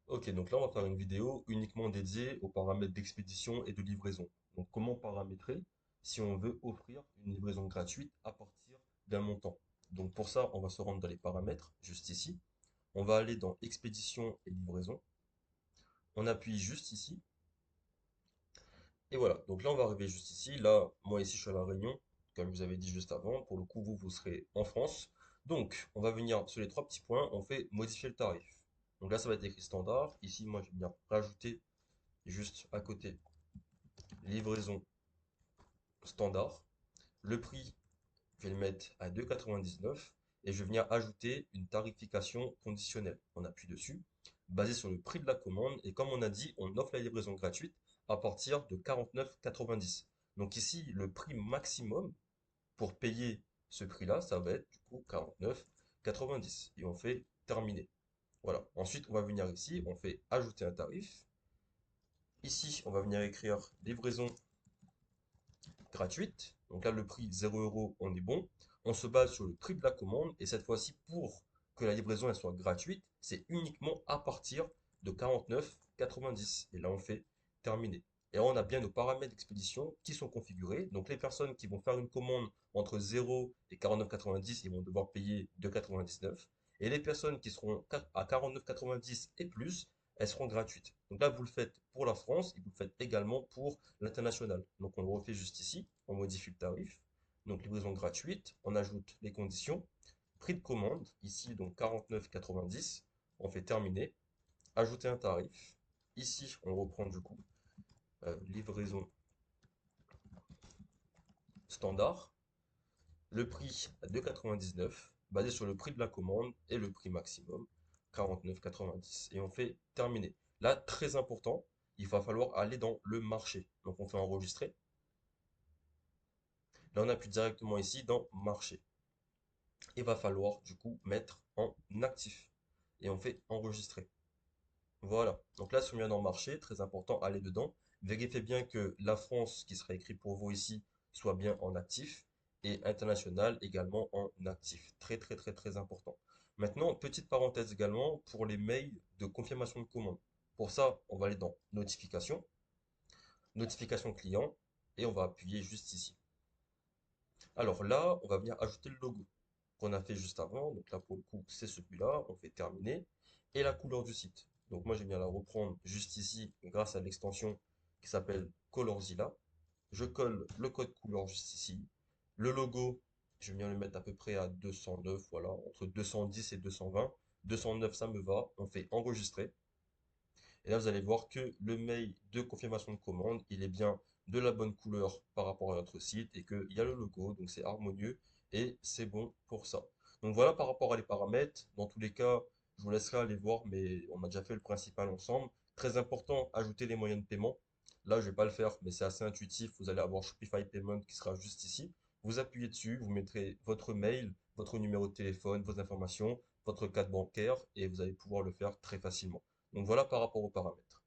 Ok, donc là, on va faire une vidéo uniquement dédiée aux paramètres d'expédition et de livraison. Donc, comment paramétrer si on veut offrir une livraison gratuite à partir d'un montant. Donc, pour ça, on va se rendre dans les paramètres, juste ici. On va aller dans expédition et livraison. On appuie juste ici. Et voilà. Donc là, on va arriver juste ici. Là, moi, ici, je suis à La Réunion, comme je vous avais dit juste avant. Pour le coup, vous serez en France. Donc, on va venir sur les trois petits points. On fait modifier le tarif. Donc là, ça va être écrit standard. Ici, moi, je vais venir rajouter juste à côté livraison standard. Le prix, je vais le mettre à 2,99 et je vais venir ajouter une tarification conditionnelle. On appuie dessus, basée sur le prix de la commande et comme on a dit, on offre la livraison gratuite à partir de 49,90. Donc ici, le prix maximum pour payer ce prix-là, ça va être du coup 49,90 et on fait terminer. Voilà. Ensuite, on va venir ici, on fait ajouter un tarif. Ici, on va venir écrire livraison gratuite. Donc là, le prix 0 €, on est bon. On se base sur le prix de la commande et cette fois-ci, pour que la livraison elle soit gratuite, c'est uniquement à partir de 49,90. Et là, on fait terminer. Et là, on a bien nos paramètres d'expédition qui sont configurés. Donc les personnes qui vont faire une commande entre 0 et 49,90, ils vont devoir payer 2,99. Et les personnes qui seront à 49,90 et plus, elles seront gratuites. Donc là, vous le faites pour la France et vous le faites également pour l'international. Donc on le refait juste ici, on modifie le tarif. Donc livraison gratuite, on ajoute les conditions. Prix de commande, ici donc 49,90. On fait terminer. Ajouter un tarif. Ici, on reprend du coup livraison standard. Le prix à 2,99, basé sur le prix de la commande et le prix maximum, 49,90. Et on fait terminer. Là, très important, il va falloir aller dans le marché. Donc on fait enregistrer. Là, on appuie directement ici dans marché. Il va falloir du coup mettre en actif. Et on fait enregistrer. Voilà. Donc là, si on vient dans marché, très important, allez dedans. Vérifiez bien que la France, qui sera écrit pour vous ici, soit bien en actif. Et international également en actif. Très très très très important. Maintenant, petite parenthèse également pour les mails de confirmation de commande. Pour ça, on va aller dans notification, notification client, et on va appuyer juste ici. Alors là, on va venir ajouter le logo qu'on a fait juste avant. Donc là, pour le coup, c'est celui-là. On fait terminer. Et la couleur du site. Donc moi, je viens la reprendre juste ici grâce à l'extension qui s'appelle Colorzilla. Je colle le code couleur juste ici. Le logo, je viens le mettre à peu près à 209, voilà, entre 210 et 220. 209, ça me va. On fait enregistrer. Et là, vous allez voir que le mail de confirmation de commande, il est bien de la bonne couleur par rapport à notre site et qu'il y a le logo, donc c'est harmonieux et c'est bon pour ça. Donc voilà par rapport à les paramètres. Dans tous les cas, je vous laisserai aller voir, mais on a déjà fait le principal ensemble. Très important, ajouter les moyens de paiement. Là, je vais pas le faire, mais c'est assez intuitif. Vous allez avoir Shopify Payment qui sera juste ici. Vous appuyez dessus, vous mettrez votre mail, votre numéro de téléphone, vos informations, votre carte bancaire et vous allez pouvoir le faire très facilement. Donc voilà par rapport aux paramètres.